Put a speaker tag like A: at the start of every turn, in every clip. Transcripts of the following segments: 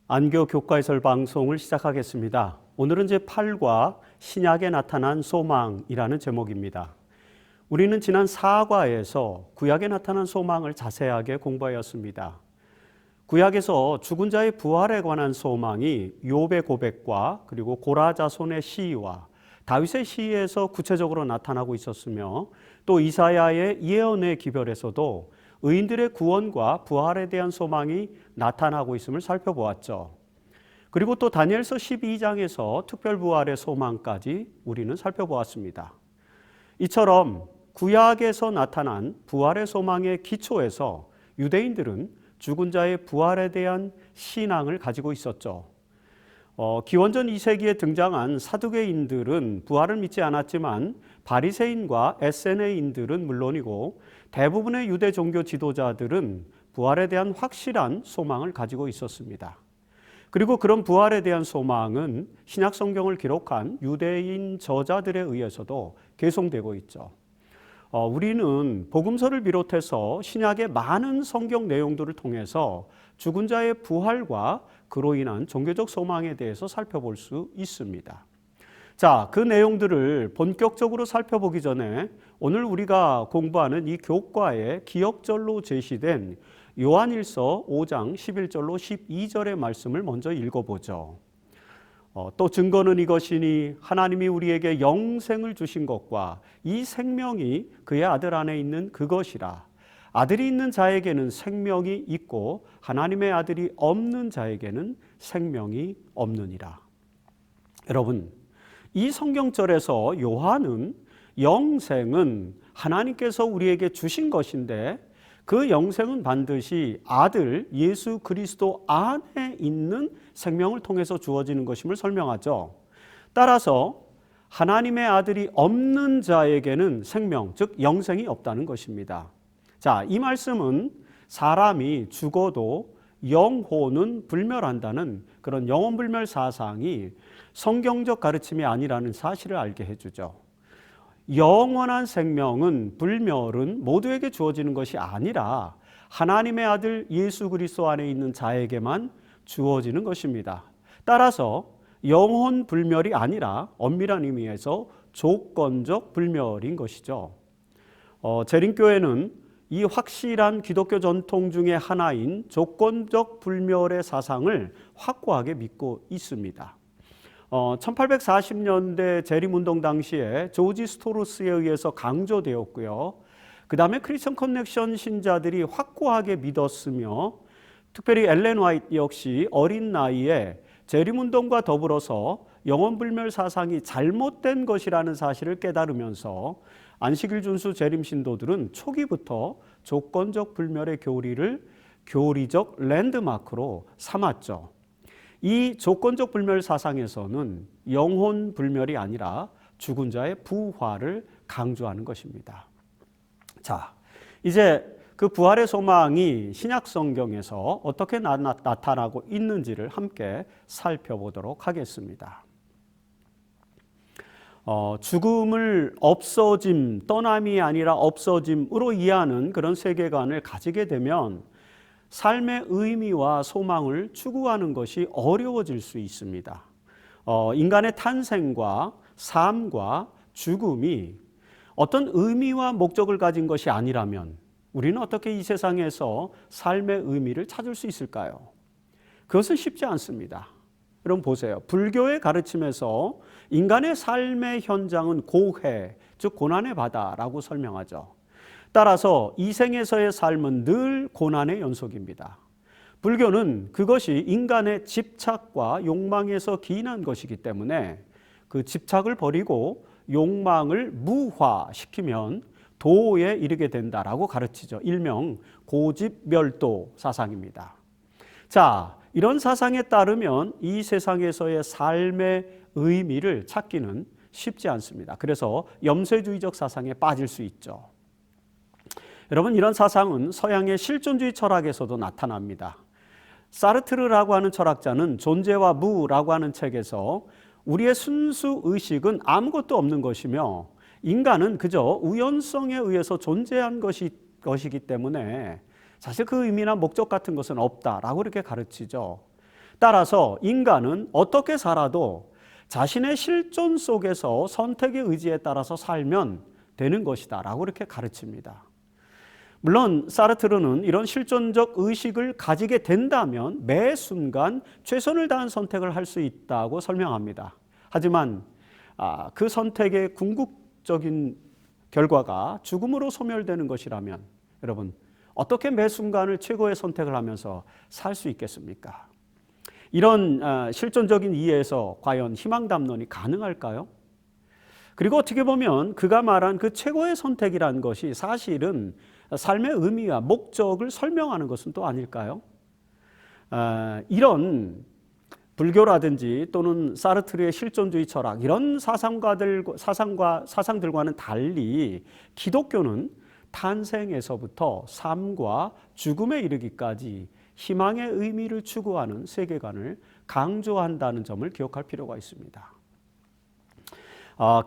A: 안교 교과해설 방송을 시작하겠습니다. 오늘은 제8과 신약에 나타난 소망이라는 제목입니다. 우리는 지난 4과에서 구약에 나타난 소망을 자세하게 공부하였습니다. 구약에서 죽은 자의 부활에 관한 소망이 욥의 고백과 그리고 고라자손의 시와 다윗의 시에서 구체적으로 나타나고 있었으며, 또 이사야의 예언의 기별에서도 의인들의 구원과 부활에 대한 소망이 나타나고 있음을 살펴보았죠. 그리고 또 다니엘서 12장에서 특별부활의 소망까지 우리는 살펴보았습니다. 이처럼 구약에서 나타난 부활의 소망의 기초에서 유대인들은 죽은 자의 부활에 대한 신앙을 가지고 있었죠. 기원전 2세기에 등장한 사두개인들은 부활을 믿지 않았지만 바리새인과 에세네인들은 물론이고 대부분의 유대 종교 지도자들은 부활에 대한 확실한 소망을 가지고 있었습니다. 그리고 그런 부활에 대한 소망은 신약 성경을 기록한 유대인 저자들에 의해서도 계승되고 있죠. 우리는 복음서를 비롯해서 신약의 많은 성경 내용들을 통해서 죽은 자의 부활과 그로 인한 종교적 소망에 대해서 살펴볼 수 있습니다. 자, 그 내용들을 본격적으로 살펴보기 전에 오늘 우리가 공부하는 이 교과에 기억절로 제시된 요한일서 5장 11절로 12절의 말씀을 먼저 읽어보죠. 또 증거는 이것이니 하나님이 우리에게 영생을 주신 것과 이 생명이 그의 아들 안에 있는 그것이라. 아들이 있는 자에게는 생명이 있고 하나님의 아들이 없는 자에게는 생명이 없느니라. 여러분, 이 성경절에서 요한은 영생은 하나님께서 우리에게 주신 것인데 그 영생은 반드시 아들 예수 그리스도 안에 있는 생명을 통해서 주어지는 것임을 설명하죠. 따라서 하나님의 아들이 없는 자에게는 생명, 즉 영생이 없다는 것입니다. 자, 이 말씀은 사람이 죽어도 영혼은 불멸한다는 그런 영혼불멸 사상이 성경적 가르침이 아니라는 사실을 알게 해주죠. 영원한 생명은, 불멸은 모두에게 주어지는 것이 아니라 하나님의 아들 예수 그리스도 안에 있는 자에게만 주어지는 것입니다. 따라서 영혼 불멸이 아니라 엄밀한 의미에서 조건적 불멸인 것이죠. 재림교회는 이 확실한 기독교 전통 중에 하나인 조건적 불멸의 사상을 확고하게 믿고 있습니다. 1840년대 재림운동 당시에 조지 스토로스에 의해서 강조되었고요. 그 다음에 크리스천 커넥션 신자들이 확고하게 믿었으며, 특별히 엘렌 화이트 역시 어린 나이에 재림운동과 더불어서 영혼불멸 사상이 잘못된 것이라는 사실을 깨달으면서 안식일 준수 재림 신도들은 초기부터 조건적 불멸의 교리를 교리적 랜드마크로 삼았죠. 이 조건적 불멸 사상에서는 영혼 불멸이 아니라 죽은 자의 부활을 강조하는 것입니다. 자, 이제 그 부활의 소망이 신약 성경에서 어떻게 나타나고 있는지를 함께 살펴보도록 하겠습니다. 죽음을 없어짐, 떠남이 아니라 없어짐으로 이해하는 그런 세계관을 가지게 되면 삶의 의미와 소망을 추구하는 것이 어려워질 수 있습니다. 인간의 탄생과 삶과 죽음이 어떤 의미와 목적을 가진 것이 아니라면 우리는 어떻게 이 세상에서 삶의 의미를 찾을 수 있을까요? 그것은 쉽지 않습니다. 여러분 보세요. 불교의 가르침에서 인간의 삶의 현장은 고해, 즉 고난의 바다라고 설명하죠. 따라서 이 생에서의 삶은 늘 고난의 연속입니다. 불교는 그것이 인간의 집착과 욕망에서 기인한 것이기 때문에 그 집착을 버리고 욕망을 무화시키면 도에 이르게 된다라고 가르치죠. 일명 고집멸도 사상입니다. 자, 이런 사상에 따르면 이 세상에서의 삶의 의미를 찾기는 쉽지 않습니다. 그래서 염세주의적 사상에 빠질 수 있죠. 여러분, 이런 사상은 서양의 실존주의 철학에서도 나타납니다. 사르트르라고 하는 철학자는 존재와 무라고 하는 책에서 우리의 순수 의식은 아무것도 없는 것이며 인간은 그저 우연성에 의해서 존재한 것이기 때문에 사실 그 의미나 목적 같은 것은 없다라고 이렇게 가르치죠. 따라서 인간은 어떻게 살아도 자신의 실존 속에서 선택의 의지에 따라서 살면 되는 것이다 라고 이렇게 가르칩니다. 물론 사르트르는 이런 실존적 의식을 가지게 된다면 매 순간 최선을 다한 선택을 할 수 있다고 설명합니다. 하지만 그 선택의 궁극적인 결과가 죽음으로 소멸되는 것이라면 여러분 어떻게 매 순간을 최고의 선택을 하면서 살 수 있겠습니까? 이런 실존적인 이해에서 과연 희망 담론이 가능할까요? 그리고 어떻게 보면 그가 말한 그 최고의 선택이라는 것이 사실은 삶의 의미와 목적을 설명하는 것은 또 아닐까요? 이런 불교라든지 또는 사르트르의 실존주의 철학 이런 사상들과는 달리 기독교는 탄생에서부터 삶과 죽음에 이르기까지 희망의 의미를 추구하는 세계관을 강조한다는 점을 기억할 필요가 있습니다.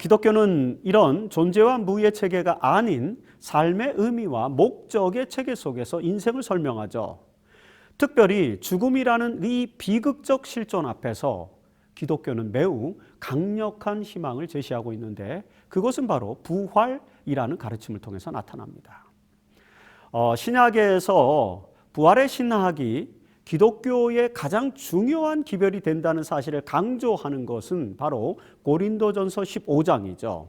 A: 기독교는 이런 존재와 무의 체계가 아닌 삶의 의미와 목적의 체계 속에서 인생을 설명하죠. 특별히 죽음이라는 이 비극적 실존 앞에서 기독교는 매우 강력한 희망을 제시하고 있는데 그것은 바로 부활이라는 가르침을 통해서 나타납니다. 신약에서 부활의 신학이 기독교의 가장 중요한 기별이 된다는 사실을 강조하는 것은 바로 고린도전서 15장이죠.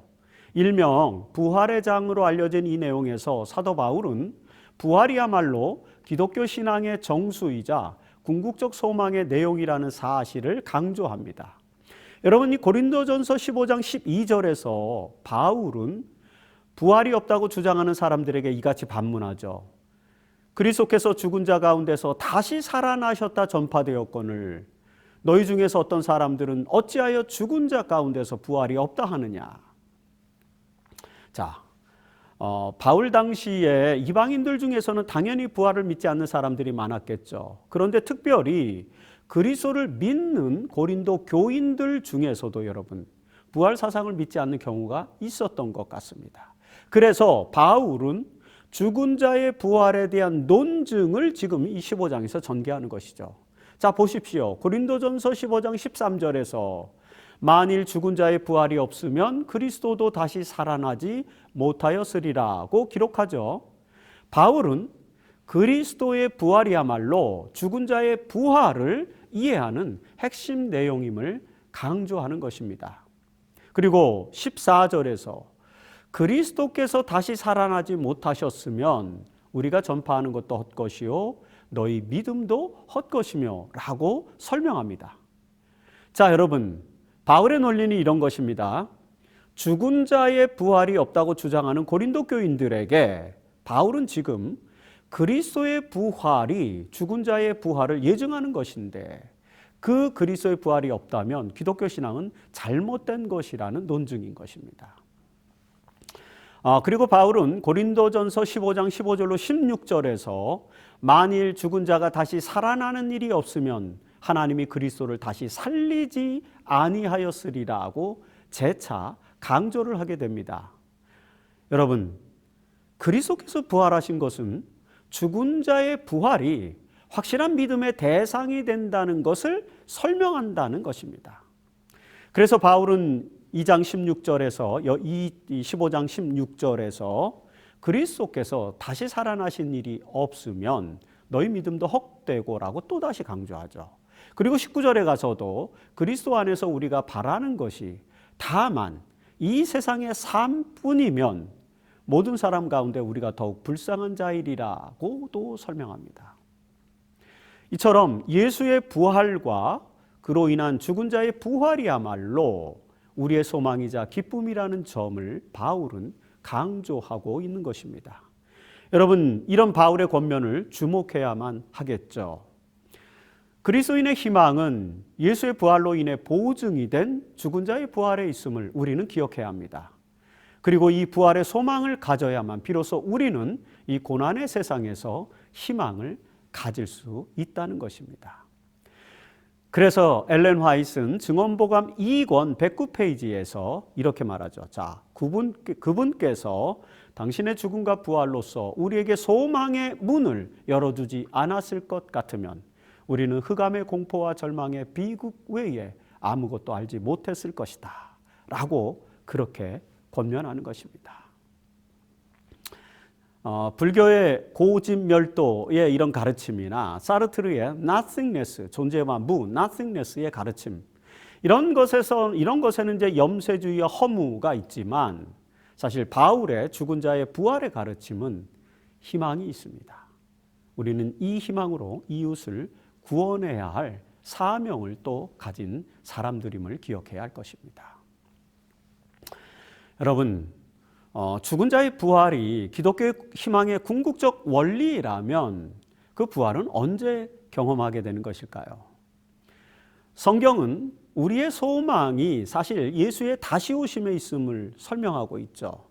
A: 일명 부활의 장으로 알려진 이 내용에서 사도 바울은 부활이야말로 기독교 신앙의 정수이자 궁극적 소망의 내용이라는 사실을 강조합니다. 여러분, 이 고린도전서 15장 12절에서 바울은 부활이 없다고 주장하는 사람들에게 이같이 반문하죠. 그리스도께서 죽은 자 가운데서 다시 살아나셨다 전파되었거늘 너희 중에서 어떤 사람들은 어찌하여 죽은 자 가운데서 부활이 없다 하느냐. 자, 바울 당시에 이방인들 중에서는 당연히 부활을 믿지 않는 사람들이 많았겠죠. 그런데 특별히 그리스도를 믿는 고린도 교인들 중에서도 여러분 부활 사상을 믿지 않는 경우가 있었던 것 같습니다. 그래서 바울은 죽은 자의 부활에 대한 논증을 지금 이 15장에서 전개하는 것이죠. 자, 보십시오. 고린도전서 15장 13절에서 만일 죽은 자의 부활이 없으면 그리스도도 다시 살아나지 못하였으리라고 기록하죠. 바울은 그리스도의 부활이야말로 죽은 자의 부활을 이해하는 핵심 내용임을 강조하는 것입니다. 그리고 14절에서 그리스도께서 다시 살아나지 못하셨으면 우리가 전파하는 것도 헛것이요 너희 믿음도 헛것이며 라고 설명합니다. 자, 여러분, 바울의 논리는 이런 것입니다. 죽은 자의 부활이 없다고 주장하는 고린도 교인들에게 바울은 지금 그리스도의 부활이 죽은 자의 부활을 예증하는 것인데 그 그리스도의 부활이 없다면 기독교 신앙은 잘못된 것이라는 논증인 것입니다. 그리고 바울은 고린도전서 15장 15절로 16절에서 만일 죽은 자가 다시 살아나는 일이 없으면 하나님이 그리스도를 다시 살리지 아니하였으리라고 재차 강조를 하게 됩니다. 여러분, 그리스도께서 부활하신 것은 죽은 자의 부활이 확실한 믿음의 대상이 된다는 것을 설명한다는 것입니다. 그래서 바울은 2장 16절에서 이 15장 16절에서 그리스도께서 다시 살아나신 일이 없으면 너희 믿음도 헛되고라고 또다시 강조하죠. 그리고 19절에 가서도 그리스도 안에서 우리가 바라는 것이 다만 이 세상의 삶뿐이면 모든 사람 가운데 우리가 더욱 불쌍한 자이리라고도 설명합니다. 이처럼 예수의 부활과 그로 인한 죽은 자의 부활이야말로 우리의 소망이자 기쁨이라는 점을 바울은 강조하고 있는 것입니다. 여러분, 이런 바울의 권면을 주목해야만 하겠죠. 그리스도인의 희망은 예수의 부활로 인해 보증이 된 죽은 자의 부활에 있음을 우리는 기억해야 합니다. 그리고 이 부활의 소망을 가져야만 비로소 우리는 이 고난의 세상에서 희망을 가질 수 있다는 것입니다. 그래서 엘렌 화이트는 증언보감 2권 109페이지에서 이렇게 말하죠. 자, 그분께서 당신의 죽음과 부활로서 우리에게 소망의 문을 열어두지 않았을 것 같으면 우리는 흑암의 공포와 절망의 비극 외에 아무것도 알지 못했을 것이다 라고 그렇게 권면하는 것입니다. 불교의 고집멸도의 이런 가르침이나 사르트르의 nothingness, 존재와 무, nothingness의 가르침, 이런 것에는 이제 염세주의와 허무가 있지만 사실 바울의 죽은 자의 부활의 가르침은 희망이 있습니다. 우리는 이 희망으로 이웃을 구원해야 할 사명을 또 가진 사람들임을 기억해야 할 것입니다. 여러분, 죽은 자의 부활이 기독교의 희망의 궁극적 원리라면 그 부활은 언제 경험하게 되는 것일까요? 성경은 우리의 소망이 사실 예수의 다시 오심에 있음을 설명하고 있죠.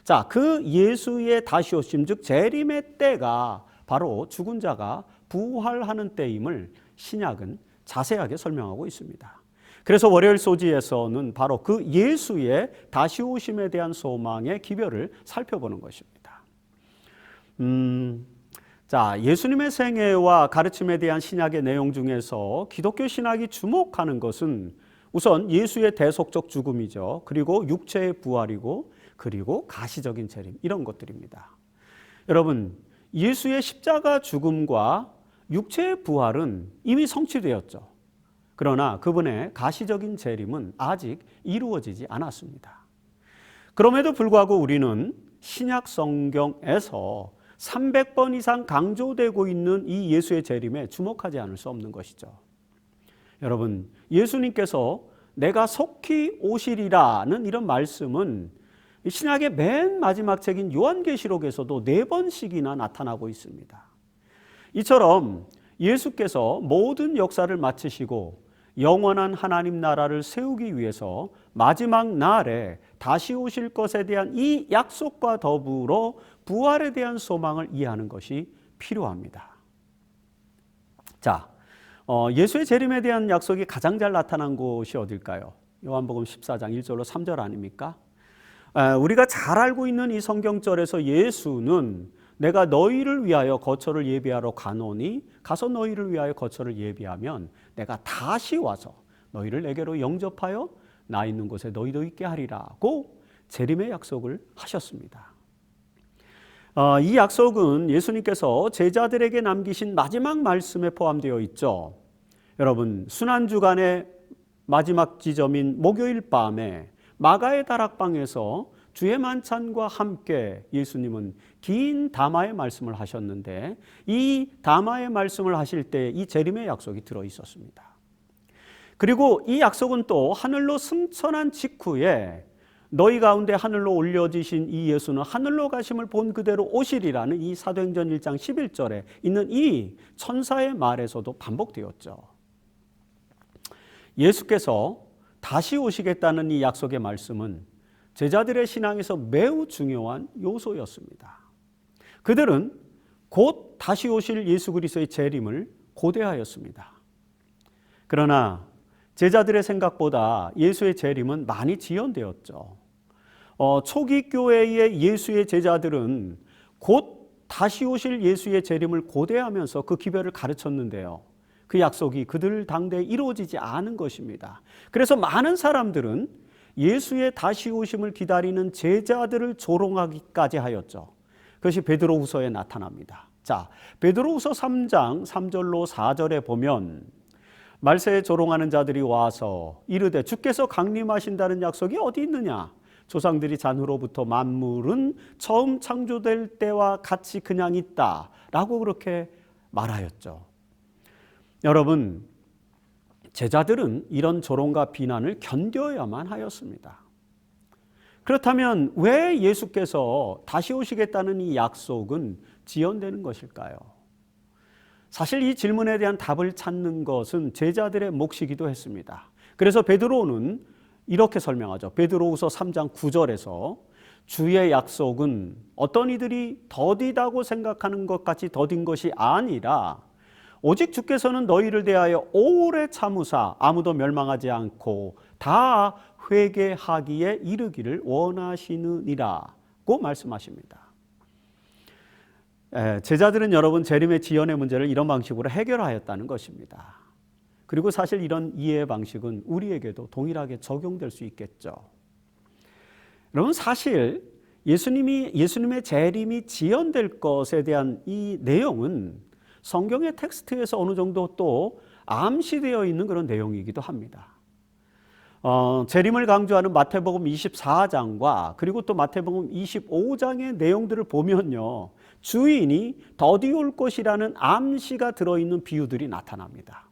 A: 자, 그 예수의 다시 오심, 즉 재림의 때가 바로 죽은 자가 부활하는 때임을 신약은 자세하게 설명하고 있습니다. 그래서 월요일 소지에서는 바로 그 예수의 다시 오심에 대한 소망의 기별을 살펴보는 것입니다. 자, 예수님의 생애와 가르침에 대한 신약의 내용 중에서 기독교 신학이 주목하는 것은 우선 예수의 대속적 죽음이죠. 그리고 육체의 부활이고 그리고 가시적인 재림, 이런 것들입니다. 여러분, 예수의 십자가 죽음과 육체의 부활은 이미 성취되었죠. 그러나 그분의 가시적인 재림은 아직 이루어지지 않았습니다. 그럼에도 불구하고 우리는 신약 성경에서 300번 이상 강조되고 있는 이 예수의 재림에 주목하지 않을 수 없는 것이죠. 여러분, 예수님께서 내가 속히 오시리라는 이런 말씀은 신약의 맨 마지막 책인 요한계시록에서도 4번씩이나 나타나고 있습니다. 이처럼 예수께서 모든 역사를 마치시고 영원한 하나님 나라를 세우기 위해서 마지막 날에 다시 오실 것에 대한 이 약속과 더불어 부활에 대한 소망을 이해하는 것이 필요합니다. 자, 예수의 재림에 대한 약속이 가장 잘 나타난 곳이 어딜까요? 요한복음 14장 1절로 3절 아닙니까? 우리가 잘 알고 있는 이 성경절에서 예수는 내가 너희를 위하여 거처를 예비하러 가노니 가서 너희를 위하여 거처를 예비하면 내가 다시 와서 너희를 내게로 영접하여 나 있는 곳에 너희도 있게 하리라고 재림의 약속을 하셨습니다. 이 약속은 예수님께서 제자들에게 남기신 마지막 말씀에 포함되어 있죠. 여러분, 순환주간의 마지막 지점인 목요일 밤에 마가의 다락방에서 주의 만찬과 함께 예수님은 긴 담화의 말씀을 하셨는데 이 담화의 말씀을 하실 때 이 재림의 약속이 들어 있었습니다. 그리고 이 약속은 또 하늘로 승천한 직후에 너희 가운데 하늘로 올려지신 이 예수는 하늘로 가심을 본 그대로 오시리라는 이 사도행전 1장 11절에 있는 이 천사의 말에서도 반복되었죠. 예수께서 다시 오시겠다는 이 약속의 말씀은 제자들의 신앙에서 매우 중요한 요소였습니다. 그들은 곧 다시 오실 예수 그리스도의 재림을 고대하였습니다. 그러나 제자들의 생각보다 예수의 재림은 많이 지연되었죠. 초기 교회의 예수의 제자들은 곧 다시 오실 예수의 재림을 고대하면서 그 기별을 가르쳤는데요. 그 약속이 그들 당대에 이루어지지 않은 것입니다. 그래서 많은 사람들은 예수의 다시 오심을 기다리는 제자들을 조롱하기까지 하였죠. 그것이 베드로후서에 나타납니다. 자, 베드로후서 3장 3절로 4절에 보면 말세에 조롱하는 자들이 와서 이르되 주께서 강림하신다는 약속이 어디 있느냐? 조상들이 잔 후로부터 만물은 처음 창조될 때와 같이 그냥 있다 라고 그렇게 말하였죠. 여러분, 제자들은 이런 조롱과 비난을 견뎌야만 하였습니다. 그렇다면 왜 예수께서 다시 오시겠다는 이 약속은 지연되는 것일까요? 사실 이 질문에 대한 답을 찾는 것은 제자들의 몫이기도 했습니다. 그래서 베드로는 이렇게 설명하죠. 베드로후서 3장 9절에서 주의 약속은 어떤 이들이 더디다고 생각하는 것 같이 더딘 것이 아니라 오직 주께서는 너희를 대하여 오래 참으사 아무도 멸망하지 않고 다 회개하기에 이르기를 원하시느니라고 말씀하십니다. 제자들은 여러분 재림의 지연의 문제를 이런 방식으로 해결하였다는 것입니다. 그리고 사실 이런 이해의 방식은 우리에게도 동일하게 적용될 수 있겠죠. 여러분 사실 예수님의 재림이 지연될 것에 대한 이 내용은 성경의 텍스트에서 어느 정도 또 암시되어 있는 그런 내용이기도 합니다. 재림을 강조하는 마태복음 24장과 그리고 또 마태복음 25장의 내용들을 보면요, 주인이 더디 올 것이라는 암시가 들어있는 비유들이 나타납니다.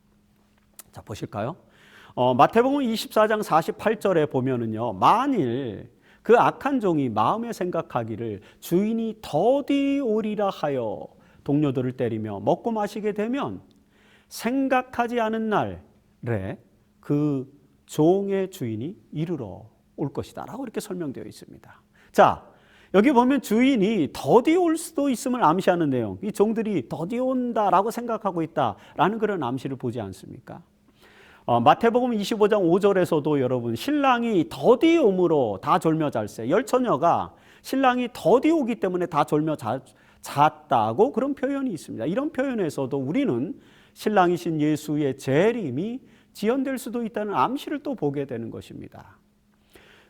A: 자, 보실까요? 마태복음 24장 48절에 보면은요, 만일 그 악한 종이 마음에 생각하기를 주인이 더디 오리라 하여 동료들을 때리며 먹고 마시게 되면 생각하지 않은 날에 그 종의 주인이 이르러 올 것이다 라고 이렇게 설명되어 있습니다. 자, 여기 보면 주인이 더디 올 수도 있음을 암시하는 내용, 이 종들이 더디 온다라고 생각하고 있다라는 그런 암시를 보지 않습니까? 마태복음 25장 5절에서도 여러분 신랑이 더디 오므로 다 졸며 잘세, 열처녀가 신랑이 더디 오기 때문에 다 졸며 잤다고 그런 표현이 있습니다. 이런 표현에서도 우리는 신랑이신 예수의 재림이 지연될 수도 있다는 암시를 또 보게 되는 것입니다.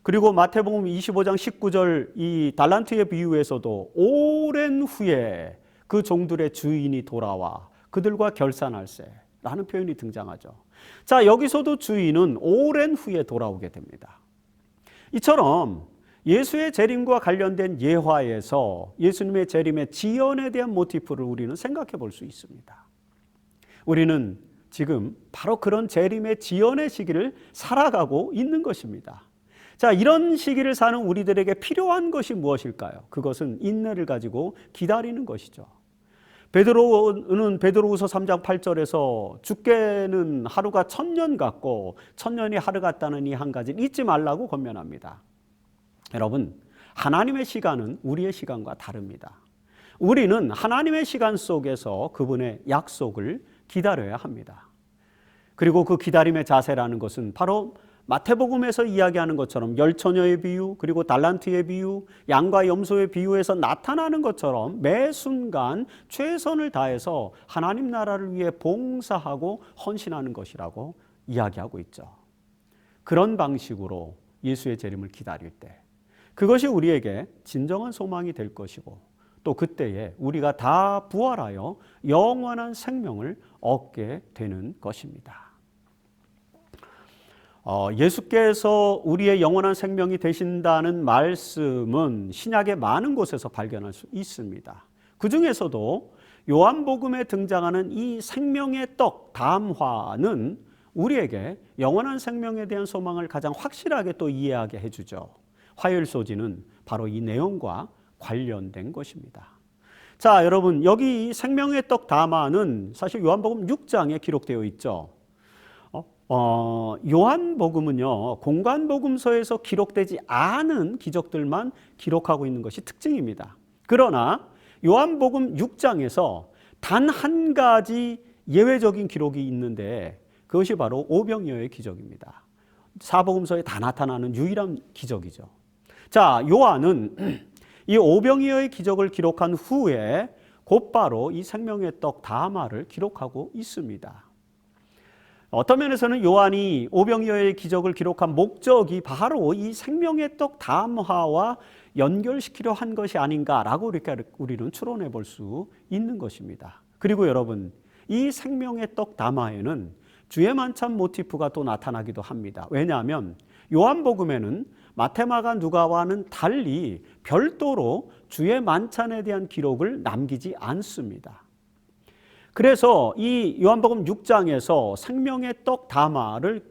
A: 그리고 마태복음 25장 19절 이 달란트의 비유에서도 오랜 후에 그 종들의 주인이 돌아와 그들과 결산할세 라는 표현이 등장하죠. 자, 여기서도 주인은 오랜 후에 돌아오게 됩니다. 이처럼 예수의 재림과 관련된 예화에서 예수님의 재림의 지연에 대한 모티프를 우리는 생각해 볼 수 있습니다. 우리는 지금 바로 그런 재림의 지연의 시기를 살아가고 있는 것입니다. 자, 이런 시기를 사는 우리들에게 필요한 것이 무엇일까요? 그것은 인내를 가지고 기다리는 것이죠. 베드로는 베드로후서 3장 8절에서 주께는 하루가 1000년 같고 1000년이 하루 같다는 이 한 가지를 잊지 말라고 권면합니다. 여러분, 하나님의 시간은 우리의 시간과 다릅니다. 우리는 하나님의 시간 속에서 그분의 약속을 기다려야 합니다. 그리고 그 기다림의 자세라는 것은 바로 마태복음에서 이야기하는 것처럼 열처녀의 비유, 그리고 달란트의 비유, 양과 염소의 비유에서 나타나는 것처럼 매 순간 최선을 다해서 하나님 나라를 위해 봉사하고 헌신하는 것이라고 이야기하고 있죠. 그런 방식으로 예수의 재림을 기다릴 때 그것이 우리에게 진정한 소망이 될 것이고, 또 그때에 우리가 다 부활하여 영원한 생명을 얻게 되는 것입니다. 예수께서 우리의 영원한 생명이 되신다는 말씀은 신약의 많은 곳에서 발견할 수 있습니다. 그 중에서도 요한복음에 등장하는 이 생명의 떡 담화는 우리에게 영원한 생명에 대한 소망을 가장 확실하게 또 이해하게 해주죠. 화요일 소지는 바로 이 내용과 관련된 것입니다. 자, 여러분, 여기 이 생명의 떡 담화는 사실 요한복음 6장에 기록되어 있죠. 요한복음은요, 공관복음서에서 기록되지 않은 기적들만 기록하고 있는 것이 특징입니다. 그러나 요한복음 6장에서 단 한 가지 예외적인 기록이 있는데 그것이 바로 오병이어의 기적입니다. 사복음서에 다 나타나는 유일한 기적이죠. 자, 요한은 이 오병이어의 기적을 기록한 후에 곧바로 이 생명의 떡 담화를 기록하고 있습니다. 어떤 면에서는 요한이 오병이어의 기적을 기록한 목적이 바로 이 생명의 떡 담화와 연결시키려 한 것이 아닌가라고 이렇게 우리는 추론해 볼 수 있는 것입니다. 그리고 여러분, 이 생명의 떡 담화에는 주의 만찬 모티프가 또 나타나기도 합니다. 왜냐하면 요한복음에는 마태, 마가, 누가와는 달리 별도로 주의 만찬에 대한 기록을 남기지 않습니다. 그래서 이 요한복음 6장에서 생명의 떡 담화를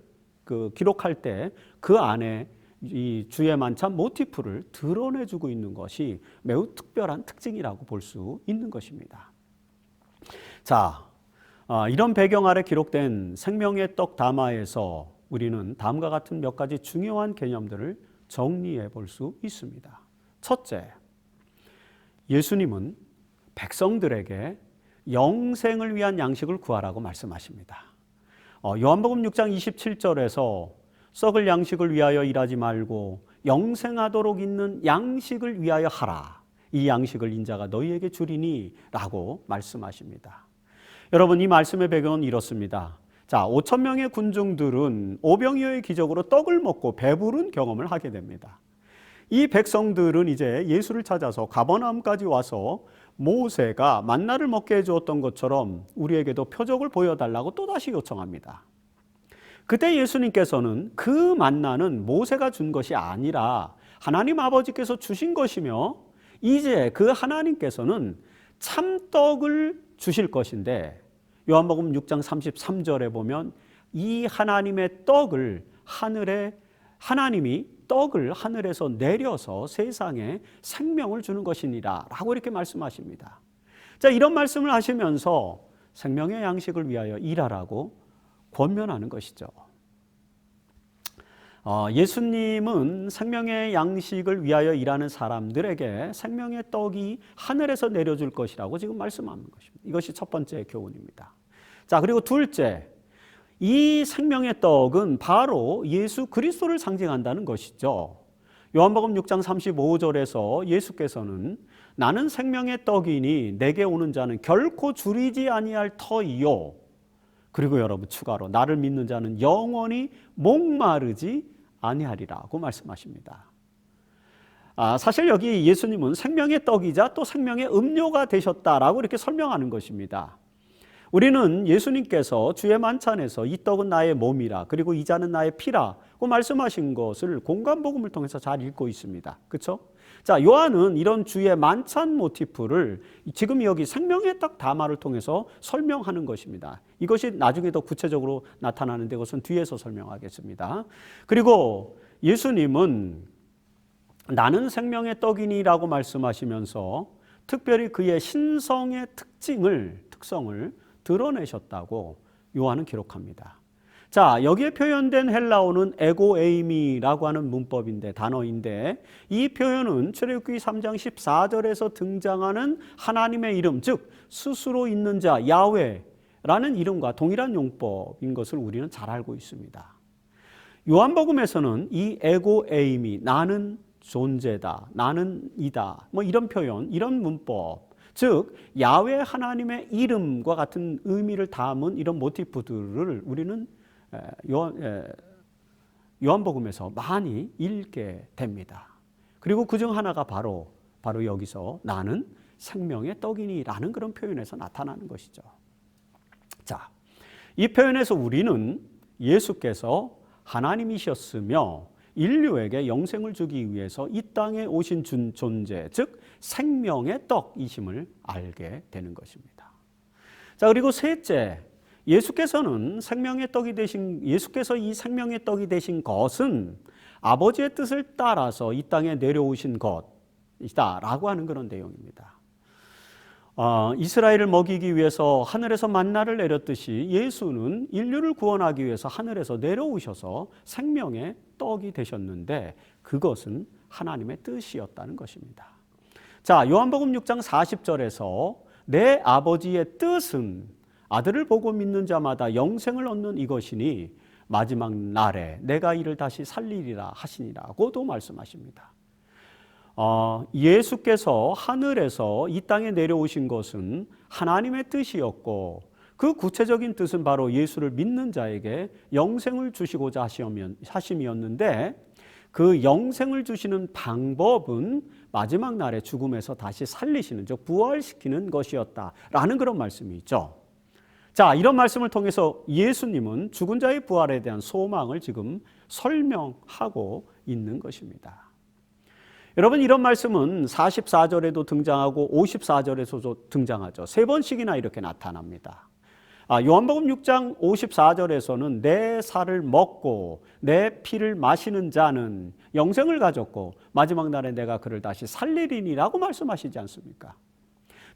A: 기록할 때 그 안에 이 주의 만찬 모티프를 드러내주고 있는 것이 매우 특별한 특징이라고 볼 수 있는 것입니다. 자, 이런 배경 아래 기록된 생명의 떡 담화에서 우리는 다음과 같은 몇 가지 중요한 개념들을 정리해 볼 수 있습니다. 첫째, 예수님은 백성들에게 영생을 위한 양식을 구하라고 말씀하십니다. 요한복음 6장 27절에서 썩을 양식을 위하여 일하지 말고 영생하도록 있는 양식을 위하여 하라, 이 양식을 인자가 너희에게 주리니 라고 말씀하십니다. 여러분, 이 말씀의 배경은 이렇습니다. 자, 5천 명의 군중들은 오병이어의 기적으로 떡을 먹고 배부른 경험을 하게 됩니다. 이 백성들은 이제 예수를 찾아서 가버나움까지 와서 모세가 만나를 먹게 해주었던 것처럼 우리에게도 표적을 보여달라고 또다시 요청합니다. 그때 예수님께서는 그 만나는 모세가 준 것이 아니라 하나님 아버지께서 주신 것이며 이제 그 하나님께서는 참떡을 주실 것인데, 요한복음 6장 33절에 보면 이 하나님의 떡을 하나님이 떡을 하늘에서 내려서 세상에 생명을 주는 것이니라 라고 이렇게 말씀하십니다. 자, 이런 말씀을 하시면서 생명의 양식을 위하여 일하라고 권면하는 것이죠. 예수님은 생명의 양식을 위하여 일하는 사람들에게 생명의 떡이 하늘에서 내려줄 것이라고 지금 말씀하는 것입니다. 이것이 첫 번째 교훈입니다. 자, 그리고 둘째, 이 생명의 떡은 바로 예수 그리스도를 상징한다는 것이죠. 요한복음 6장 35절에서 예수께서는 나는 생명의 떡이니 내게 오는 자는 결코 줄이지 아니할 터이요. 그리고 여러분 추가로 나를 믿는 자는 영원히 목마르지 아니하리라고 말씀하십니다. 사실 여기 예수님은 생명의 떡이자 또 생명의 음료가 되셨다라고 이렇게 설명하는 것입니다. 우리는 예수님께서 주의 만찬에서 이 떡은 나의 몸이라 그리고 이 잔은 나의 피라고 말씀하신 것을 공관복음을 통해서 잘 읽고 있습니다. 그렇죠? 자, 요한은 이런 주의 만찬 모티프를 지금 여기 생명의 떡 담화를 통해서 설명하는 것입니다. 이것이 나중에 더 구체적으로 나타나는데 그것은 뒤에서 설명하겠습니다. 그리고 예수님은 나는 생명의 떡이니라고 말씀하시면서 특별히 그의 신성의 특성을 드러내셨다고 요한은 기록합니다. 자, 여기에 표현된 헬라어는 에고에이미라고 하는 문법인데, 단어인데, 이 표현은 출애굽기 3장 14절에서 등장하는 하나님의 이름, 즉 스스로 있는 자 야훼라는 이름과 동일한 용법인 것을 우리는 잘 알고 있습니다. 요한복음에서는 이 에고에이미, 나는 존재다, 나는 이다, 뭐 이런 표현, 이런 문법, 즉 야훼 하나님의 이름과 같은 의미를 담은 이런 모티프들을 우리는 요한복음에서 많이 읽게 됩니다. 그리고 그중 하나가 바로 여기서 나는 생명의 떡이니라는 그런 표현에서 나타나는 것이죠. 자, 이 표현에서 우리는 예수께서 하나님이셨으며 인류에게 영생을 주기 위해서 이 땅에 오신 존재, 즉 생명의 떡이심을 알게 되는 것입니다. 자, 그리고 셋째, 예수께서 이 생명의 떡이 되신 것은 아버지의 뜻을 따라서 이 땅에 내려오신 것이다라고 하는 그런 내용입니다. 이스라엘을 먹이기 위해서 하늘에서 만나를 내렸듯이 예수는 인류를 구원하기 위해서 하늘에서 내려오셔서 생명의 떡이 되셨는데 그것은 하나님의 뜻이었다는 것입니다. 자, 요한복음 6장 40절에서 내 아버지의 뜻은 아들을 보고 믿는 자마다 영생을 얻는 이것이니 마지막 날에 내가 이를 다시 살리리라 하시니라고도 말씀하십니다. 예수께서 하늘에서 이 땅에 내려오신 것은 하나님의 뜻이었고 그 구체적인 뜻은 바로 예수를 믿는 자에게 영생을 주시고자 하심이었는데 그 영생을 주시는 방법은 마지막 날에 죽음에서 다시 살리시는, 즉 부활시키는 것이었다라는 그런 말씀이 있죠. 자, 이런 말씀을 통해서 예수님은 죽은 자의 부활에 대한 소망을 지금 설명하고 있는 것입니다. 여러분, 이런 말씀은 44절에도 등장하고 54절에서도 등장하죠. 세 번씩이나 이렇게 나타납니다. 요한복음 6장 54절에서는 내 살을 먹고 내 피를 마시는 자는 영생을 가졌고 마지막 날에 내가 그를 다시 살리리니라고 말씀하시지 않습니까?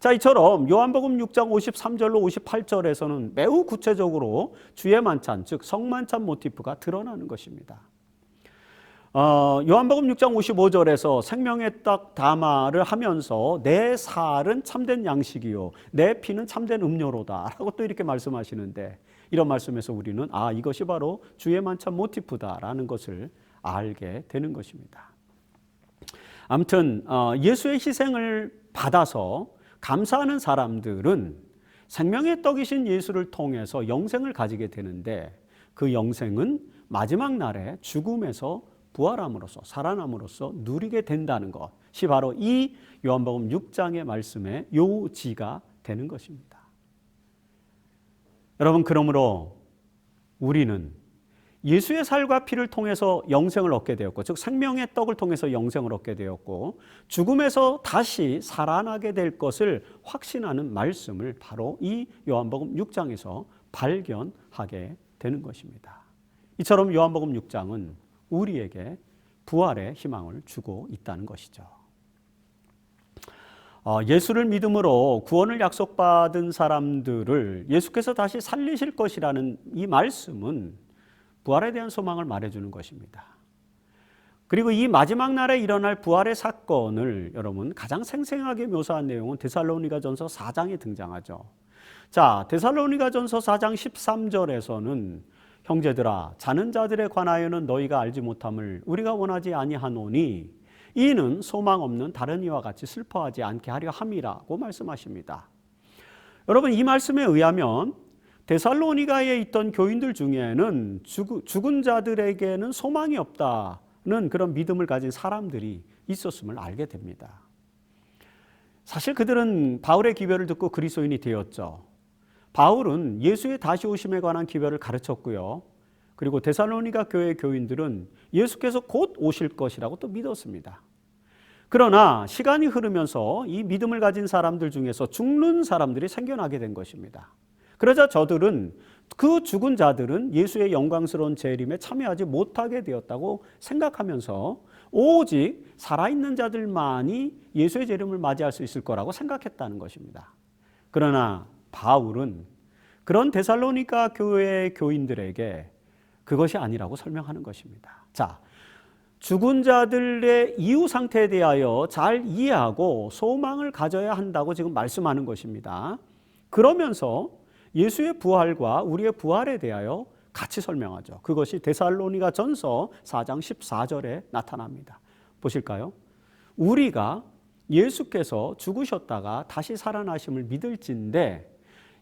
A: 자, 이처럼 요한복음 6장 53절로 58절에서는 매우 구체적으로 주의 만찬, 즉 성만찬 모티프가 드러나는 것입니다. 요한복음 6장 55절에서 생명의 떡 담화를 하면서 내 살은 참된 양식이요 내 피는 참된 음료로다 라고 또 이렇게 말씀하시는데, 이런 말씀에서 우리는 이것이 바로 주의 만찬 모티프다라는 것을 알게 되는 것입니다. 아무튼 예수의 희생을 받아서 감사하는 사람들은 생명의 떡이신 예수를 통해서 영생을 가지게 되는데, 그 영생은 마지막 날에 죽음에서 부활함으로써 살아남으로써 누리게 된다는 것이 바로 이 요한복음 6장의 말씀의 요지가 되는 것입니다. 여러분, 그러므로 우리는 예수의 살과 피를 통해서 영생을 얻게 되었고, 즉 생명의 떡을 통해서 영생을 얻게 되었고, 죽음에서 다시 살아나게 될 것을 확신하는 말씀을 바로 이 요한복음 6장에서 발견하게 되는 것입니다. 이처럼 요한복음 6장은 우리에게 부활의 희망을 주고 있다는 것이죠. 예수를 믿음으로 구원을 약속받은 사람들을 예수께서 다시 살리실 것이라는 이 말씀은 부활에 대한 소망을 말해주는 것입니다. 그리고 이 마지막 날에 일어날 부활의 사건을 여러분 가장 생생하게 묘사한 내용은 데살로니가전서 4장에 등장하죠. 자, 데살로니가전서 4장 13절에서는 형제들아, 자는 자들에 관하여는 너희가 알지 못함을 우리가 원하지 아니하노니 이는 소망 없는 다른 이와 같이 슬퍼하지 않게 하려 함이라고 말씀하십니다. 여러분, 이 말씀에 의하면 데살로니가에 있던 교인들 중에는 죽은 자들에게는 소망이 없다는 그런 믿음을 가진 사람들이 있었음을 알게 됩니다. 사실 그들은 바울의 기별을 듣고 그리스도인이 되었죠. 바울은 예수의 다시 오심에 관한 기별을 가르쳤고요. 그리고 데살로니가 교회 교인들은 예수께서 곧 오실 것이라고 또 믿었습니다. 그러나 시간이 흐르면서 이 믿음을 가진 사람들 중에서 죽는 사람들이 생겨나게 된 것입니다. 그러자 저들은 그 죽은 자들은 예수의 영광스러운 재림에 참여하지 못하게 되었다고 생각하면서 오직 살아있는 자들만이 예수의 재림을 맞이할 수 있을 거라고 생각했다는 것입니다. 그러나 바울은 그런 데살로니가 교회 교인들에게 그것이 아니라고 설명하는 것입니다. 자, 죽은 자들의 이후 상태에 대하여 잘 이해하고 소망을 가져야 한다고 지금 말씀하는 것입니다. 그러면서 예수의 부활과 우리의 부활에 대하여 같이 설명하죠. 그것이 데살로니가 전서 4장 14절에 나타납니다. 보실까요? 우리가 예수께서 죽으셨다가 다시 살아나심을 믿을진데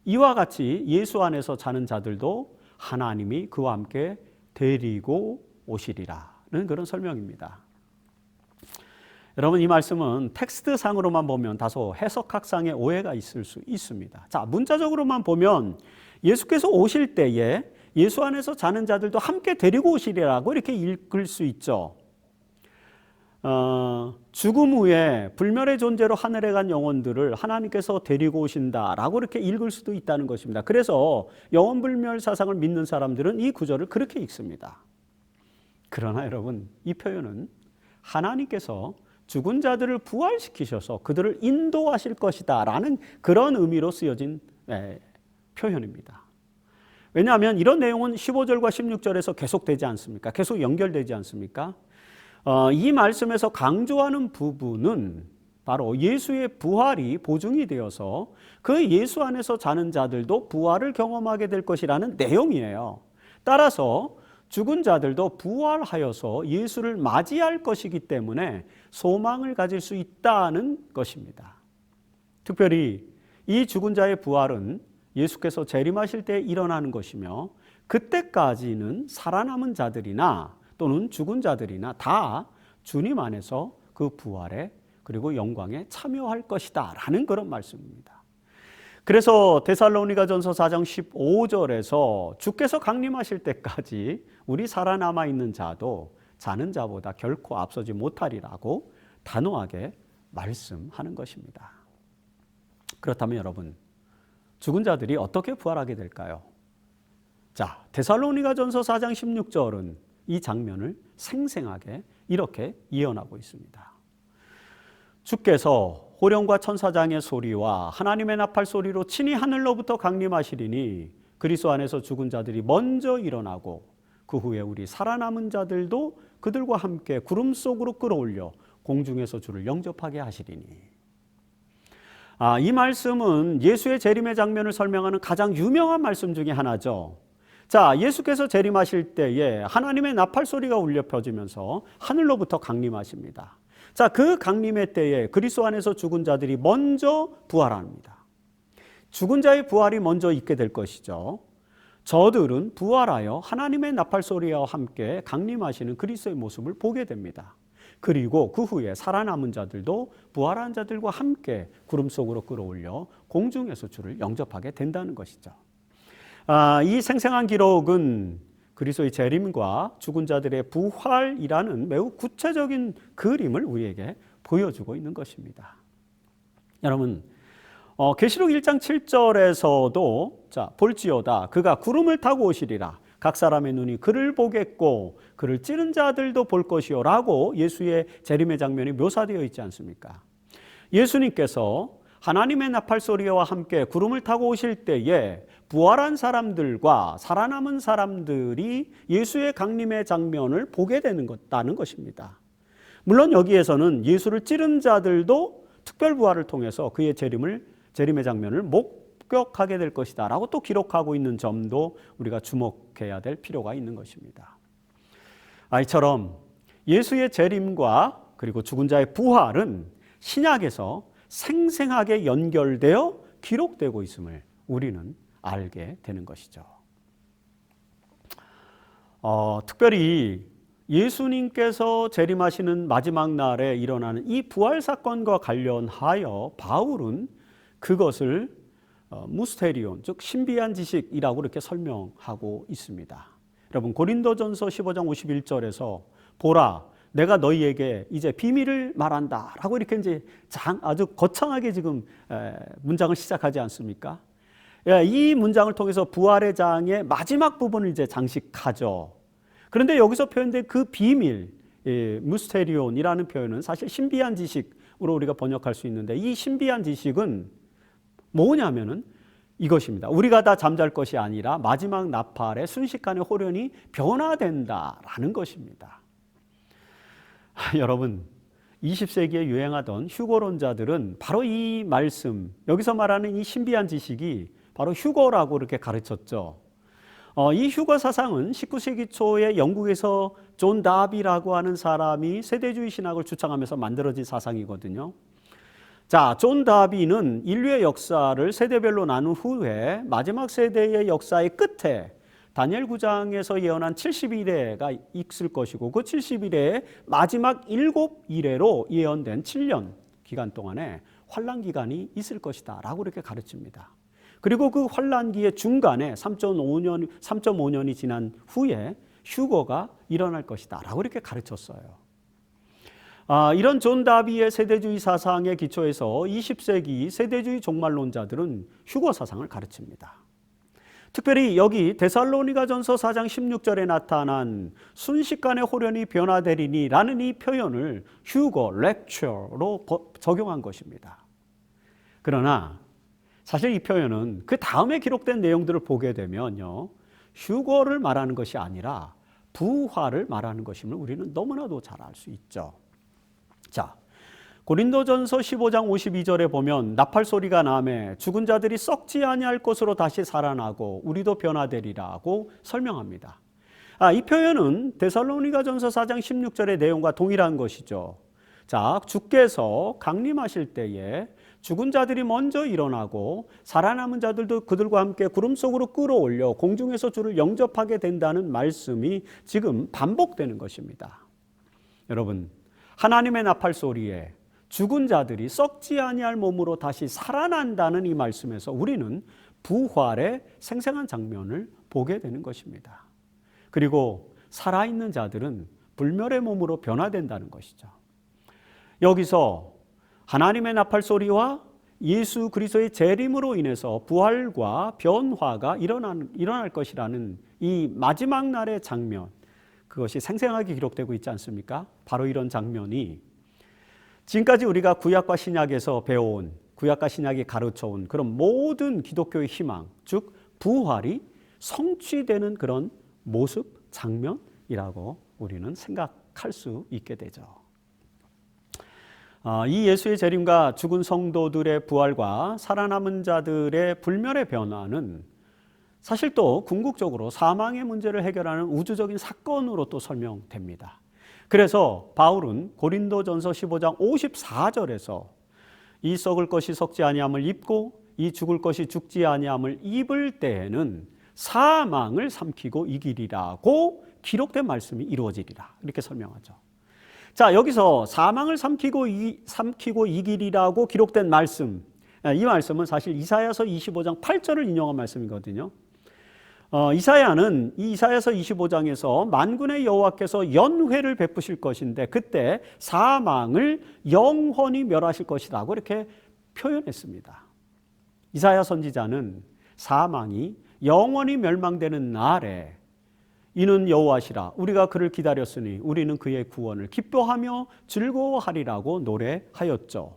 A: 이와 같이 예수 안에서 자는 자들도 하나님이 그와 함께 데리고 오시리라는 그런 설명입니다. 여러분, 이 말씀은 텍스트상으로만 보면 다소 해석학상의 오해가 있을 수 있습니다. 자, 문자적으로만 보면 예수께서 오실 때에 예수 안에서 자는 자들도 함께 데리고 오시리라고 이렇게 읽을 수 있죠. 죽음 후에 불멸의 존재로 하늘에 간 영혼들을 하나님께서 데리고 오신다라고 이렇게 읽을 수도 있다는 것입니다. 그래서 영혼불멸 사상을 믿는 사람들은 이 구절을 그렇게 읽습니다. 그러나 여러분, 이 표현은 하나님께서 죽은 자들을 부활시키셔서 그들을 인도하실 것이다 라는 그런 의미로 쓰여진 표현입니다. 왜냐하면 이런 내용은 15절과 16절에서 계속되지 않습니까? 계속 연결되지 않습니까? 이 말씀에서 강조하는 부분은 바로 예수의 부활이 보증이 되어서 그 예수 안에서 자는 자들도 부활을 경험하게 될 것이라는 내용이에요. 따라서 죽은 자들도 부활하여서 예수를 맞이할 것이기 때문에 소망을 가질 수 있다는 것입니다. 특별히 이 죽은 자의 부활은 예수께서 재림하실 때 일어나는 것이며 그때까지는 살아남은 자들이나 또는 죽은 자들이나 다 주님 안에서 그 부활에 그리고 영광에 참여할 것이다 라는 그런 말씀입니다. 그래서 데살로니가전서 4장 15절에서 주께서 강림하실 때까지 우리 살아남아 있는 자도 자는 자보다 결코 앞서지 못하리라고 단호하게 말씀하는 것입니다. 그렇다면 여러분, 죽은 자들이 어떻게 부활하게 될까요? 자, 데살로니가전서 4장 16절은 이 장면을 생생하게 이렇게 예언하고 있습니다. 주께서 호령과 천사장의 소리와 하나님의 나팔 소리로 친히 하늘로부터 강림하시리니 그리스도 안에서 죽은 자들이 먼저 일어나고 그 후에 우리 살아남은 자들도 그들과 함께 구름 속으로 끌어올려 공중에서 주를 영접하게 하시리니. 이 말씀은 예수의 재림의 장면을 설명하는 가장 유명한 말씀 중에 하나죠. 자, 예수께서 재림하실 때에 하나님의 나팔 소리가 울려 퍼지면서 하늘로부터 강림하십니다. 자, 그 강림의 때에 그리스도 안에서 죽은 자들이 먼저 부활합니다. 죽은 자의 부활이 먼저 있게 될 것이죠. 저들은 부활하여 하나님의 나팔 소리와 함께 강림하시는 그리스도의 모습을 보게 됩니다. 그리고 그 후에 살아남은 자들도 부활한 자들과 함께 구름 속으로 끌어올려 공중에서 주를 영접하게 된다는 것이죠. 이 생생한 기록은 그리스도의 재림과 죽은 자들의 부활이라는 매우 구체적인 그림을 우리에게 보여주고 있는 것입니다. 여러분, 계시록 1장 7절에서도 자, 볼지어다 그가 구름을 타고 오시리라. 각 사람의 눈이 그를 보겠고 그를 찌른 자들도 볼 것이요 라고 예수의 재림의 장면이 묘사되어 있지 않습니까? 예수님께서 하나님의 나팔 소리와 함께 구름을 타고 오실 때에 부활한 사람들과 살아남은 사람들이 예수의 강림의 장면을 보게 되는 것다는 것입니다. 물론 여기에서는 예수를 찌른 자들도 특별 부활을 통해서 그의 재림의 장면을 목격하게 될 것이다 라고 또 기록하고 있는 점도 우리가 주목해야 될 필요가 있는 것입니다. 이처럼 예수의 재림과 그리고 죽은 자의 부활은 신약에서 생생하게 연결되어 기록되고 있음을 우리는 알게 되는 것이죠. 특별히 예수님께서 재림하시는 마지막 날에 일어나는 이 부활 사건과 관련하여 바울은 그것을 무스테리온, 즉 신비한 지식이라고 이렇게 설명하고 있습니다. 여러분, 고린도전서 15장 51절에서 보라, 내가 너희에게 이제 비밀을 말한다 라고 이렇게 이제 아주 거창하게 지금 문장을 시작하지 않습니까? 이 문장을 통해서 부활의 장의 마지막 부분을 이제 장식하죠. 그런데 여기서 표현된 그 비밀, 무스테리온이라는 표현은 사실 신비한 지식으로 우리가 번역할 수 있는데, 이 신비한 지식은 뭐냐면은 이것입니다. 우리가 다 잠잘 것이 아니라 마지막 나팔의 순식간에 호련히 변화된다라는 것입니다. 여러분, 20세기에 유행하던 휴거론자들은 바로 이 말씀, 여기서 말하는 이 신비한 지식이 바로 휴거라고 이렇게 가르쳤죠. 이 휴거 사상은 19세기 초에 영국에서 존 다비라고 하는 사람이 세대주의 신학을 주창하면서 만들어진 사상이거든요. 자, 존 다비는 인류의 역사를 세대별로 나눈 후에 마지막 세대의 역사의 끝에 다니엘 9장에서 예언한 70일에가 있을 것이고, 그 70일에 마지막 7일에로 예언된 7년 기간 동안에 환란 기간이 있을 것이다 라고 이렇게 가르칩니다. 그리고 그 환란기의 중간에 3.5년이 지난 후에 휴거가 일어날 것이다 라고 이렇게 가르쳤어요. 이런 존 다비의 세대주의 사상에 기초해서 20세기 세대주의 종말론자들은 휴거 사상을 가르칩니다. 특별히 여기 데살로니가전서 4장 16절에 나타난 순식간에 호련히 변화되리니 라는 이 표현을 휴거, 렉처로 적용한 것입니다. 그러나 사실 이 표현은 그 다음에 기록된 내용들을 보게 되면요, 휴거를 말하는 것이 아니라 부활을 말하는 것임을 우리는 너무나도 잘 알 수 있죠. 자, 고린도전서 15장 52절에 보면 나팔 소리가 나매 죽은 자들이 썩지 아니할 것으로 다시 살아나고 우리도 변화되리라고 설명합니다. 이 표현은 데살로니가전서 4장 16절의 내용과 동일한 것이죠. 자, 주께서 강림하실 때에 죽은 자들이 먼저 일어나고 살아남은 자들도 그들과 함께 구름 속으로 끌어올려 공중에서 주를 영접하게 된다는 말씀이 지금 반복되는 것입니다. 여러분, 하나님의 나팔 소리에 죽은 자들이 썩지 아니할 몸으로 다시 살아난다는 이 말씀에서 우리는 부활의 생생한 장면을 보게 되는 것입니다. 그리고 살아있는 자들은 불멸의 몸으로 변화된다는 것이죠. 여기서 하나님의 나팔 소리와 예수 그리스도의 재림으로 인해서 부활과 변화가 일어날 것이라는 이 마지막 날의 장면, 그것이 생생하게 기록되고 있지 않습니까? 바로 이런 장면이 지금까지 우리가 구약과 신약에서 배워온, 구약과 신약이 가르쳐온 그런 모든 기독교의 희망, 즉 부활이 성취되는 그런 모습, 장면이라고 우리는 생각할 수 있게 되죠. 이 예수의 재림과 죽은 성도들의 부활과 살아남은 자들의 불멸의 변화는 사실 또 궁극적으로 사망의 문제를 해결하는 우주적인 사건으로 또 설명됩니다. 그래서 바울은 고린도전서 15장 54절에서 이 썩을 것이 썩지 아니함을 입고 이 죽을 것이 죽지 아니함을 입을 때에는 사망을 삼키고 이기리라고 기록된 말씀이 이루어지리라, 이렇게 설명하죠. 자, 여기서 사망을 삼키고 이기리라고 기록된 말씀, 이 말씀은 사실 이사야서 25장 8절을 인용한 말씀이거든요. 이사야는 이 이사야서 25장에서 만군의 여호와께서 연회를 베푸실 것인데 그때 사망을 영원히 멸하실 것이라고 이렇게 표현했습니다. 이사야 선지자는 사망이 영원히 멸망되는 날에 이는 여호와시라 우리가 그를 기다렸으니 우리는 그의 구원을 기뻐하며 즐거워하리라고 노래하였죠.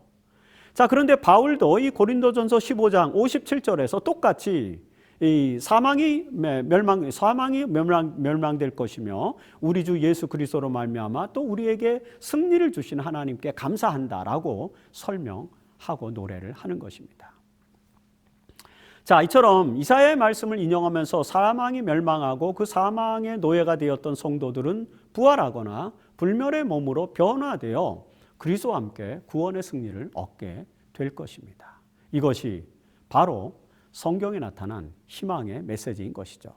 A: 자, 그런데 바울도 이 고린도전서 15장 57절에서 똑같이 이 사망이 멸망될 것이며 우리 주 예수 그리스도로 말미암아 또 우리에게 승리를 주신 하나님께 감사한다라고 설명하고 노래를 하는 것입니다. 자, 이처럼 이사야의 말씀을 인용하면서 사망이 멸망하고 그 사망의 노예가 되었던 성도들은 부활하거나 불멸의 몸으로 변화되어 그리스도와 함께 구원의 승리를 얻게 될 것입니다. 이것이 바로 성경에 나타난 희망의 메시지인 것이죠.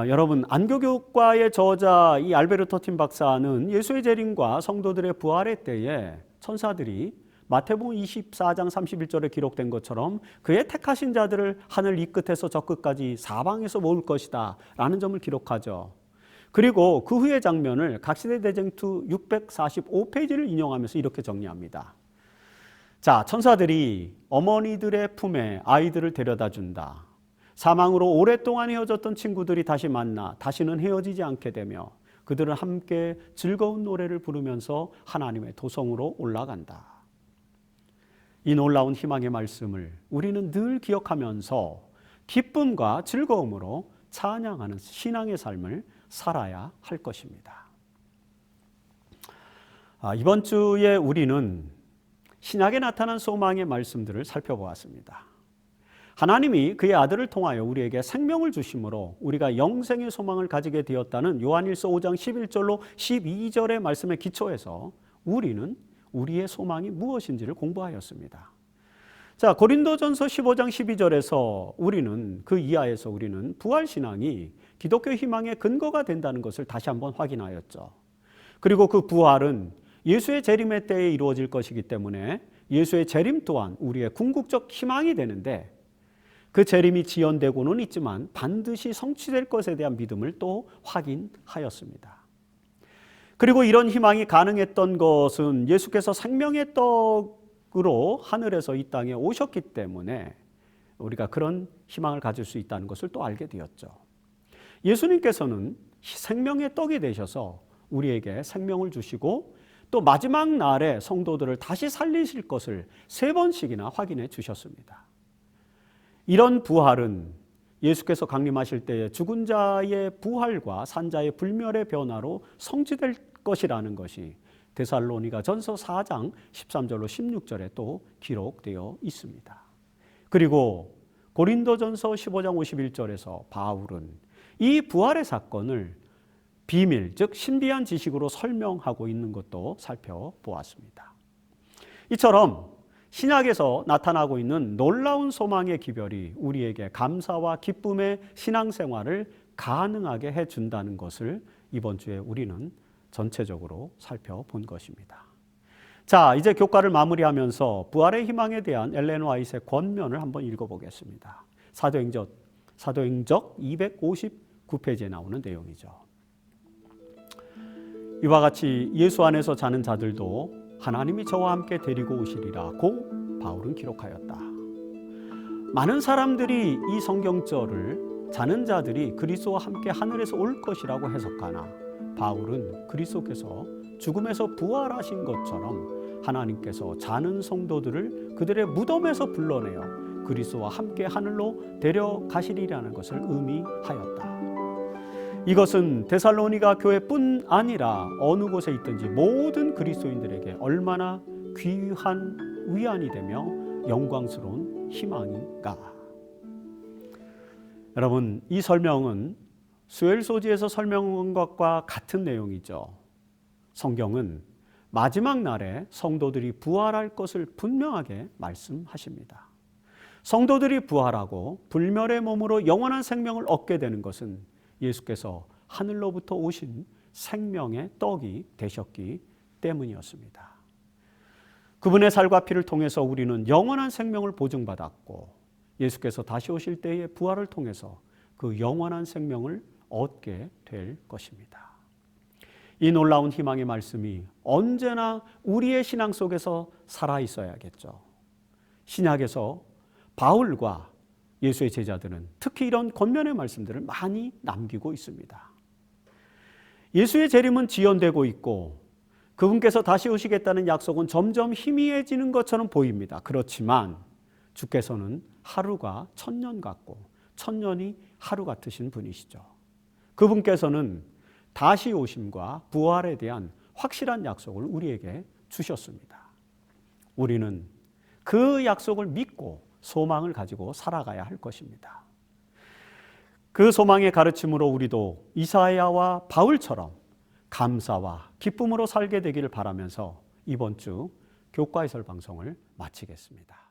A: 여러분, 안교교과의 저자 이 알베르토 팀 박사는 예수의 재림과 성도들의 부활의 때에 천사들이 마태복음 24장 31절에 기록된 것처럼 그의 택하신 자들을 하늘 이 끝에서 저 끝까지 사방에서 모을 것이다 라는 점을 기록하죠. 그리고 그 후의 장면을 각시대 대쟁투 645페이지를 인용하면서 이렇게 정리합니다. 자, 천사들이 어머니들의 품에 아이들을 데려다 준다. 사망으로 오랫동안 헤어졌던 친구들이 다시 만나 다시는 헤어지지 않게 되며 그들은 함께 즐거운 노래를 부르면서 하나님의 도성으로 올라간다. 이 놀라운 희망의 말씀을 우리는 늘 기억하면서 기쁨과 즐거움으로 찬양하는 신앙의 삶을 살아야 할 것입니다. 이번 주에 우리는 신약에 나타난 소망의 말씀들을 살펴보았습니다. 하나님이 그의 아들을 통하여 우리에게 생명을 주심으로 우리가 영생의 소망을 가지게 되었다는 요한일서 5장 11절로 12절의 말씀에 기초해서 우리는 우리의 소망이 무엇인지를 공부하였습니다. 자, 고린도전서 15장 12절에서 우리는 그 이하에서 우리는 부활신앙이 기독교 희망의 근거가 된다는 것을 다시 한번 확인하였죠. 그리고 그 부활은 예수의 재림의 때에 이루어질 것이기 때문에 예수의 재림 또한 우리의 궁극적 희망이 되는데 그 재림이 지연되고는 있지만 반드시 성취될 것에 대한 믿음을 또 확인하였습니다. 그리고 이런 희망이 가능했던 것은 예수께서 생명의 떡으로 하늘에서 이 땅에 오셨기 때문에 우리가 그런 희망을 가질 수 있다는 것을 또 알게 되었죠. 예수님께서는 생명의 떡이 되셔서 우리에게 생명을 주시고 또 마지막 날에 성도들을 다시 살리실 것을 3번씩이나 확인해 주셨습니다. 이런 부활은 예수께서 강림하실 때에 죽은 자의 부활과 산자의 불멸의 변화로 성취될 것이라는 것이 데살로니가 전서 4장 13절로 16절에 또 기록되어 있습니다. 그리고 고린도전서 15장 51절에서 바울은 이 부활의 사건을 비밀, 즉 신비한 지식으로 설명하고 있는 것도 살펴보았습니다. 이처럼 신약에서 나타나고 있는 놀라운 소망의 기별이 우리에게 감사와 기쁨의 신앙생활을 가능하게 해준다는 것을 이번 주에 우리는 전체적으로 살펴본 것입니다. 자, 이제 교과를 마무리하면서 부활의 희망에 대한 엘렌 화이트의 권면을 한번 읽어보겠습니다. 사도행적 259페이지에 나오는 내용이죠. 이와 같이 예수 안에서 자는 자들도 하나님이 저와 함께 데리고 오시리라고 바울은 기록하였다. 많은 사람들이 이 성경절을 자는 자들이 그리스도와 함께 하늘에서 올 것이라고 해석하나 바울은 그리스도께서 죽음에서 부활하신 것처럼 하나님께서 자는 성도들을 그들의 무덤에서 불러내어 그리스도와 함께 하늘로 데려가시리라는 것을 의미하였다. 이것은 데살로니가 교회뿐 아니라 어느 곳에 있든지 모든 그리스도인들에게 얼마나 귀한 위안이 되며 영광스러운 희망인가. 여러분, 이 설명은 수엘소지에서 설명한 것과 같은 내용이죠. 성경은 마지막 날에 성도들이 부활할 것을 분명하게 말씀하십니다. 성도들이 부활하고 불멸의 몸으로 영원한 생명을 얻게 되는 것은 예수께서 하늘로부터 오신 생명의 떡이 되셨기 때문이었습니다. 그분의 살과 피를 통해서 우리는 영원한 생명을 보증받았고 예수께서 다시 오실 때의 부활을 통해서 그 영원한 생명을 얻게 될 것입니다. 이 놀라운 희망의 말씀이 언제나 우리의 신앙 속에서 살아 있어야겠죠. 신약에서 바울과 예수의 제자들은 특히 이런 권면의 말씀들을 많이 남기고 있습니다. 예수의 재림은 지연되고 있고 그분께서 다시 오시겠다는 약속은 점점 희미해지는 것처럼 보입니다. 그렇지만 주께서는 하루가 천년 같고 천년이 하루 같으신 분이시죠. 그분께서는 다시 오심과 부활에 대한 확실한 약속을 우리에게 주셨습니다. 우리는 그 약속을 믿고 소망을 가지고 살아가야 할 것입니다. 그 소망의 가르침으로 우리도 이사야와 바울처럼 감사와 기쁨으로 살게 되기를 바라면서 이번 주 교과해설 방송을 마치겠습니다.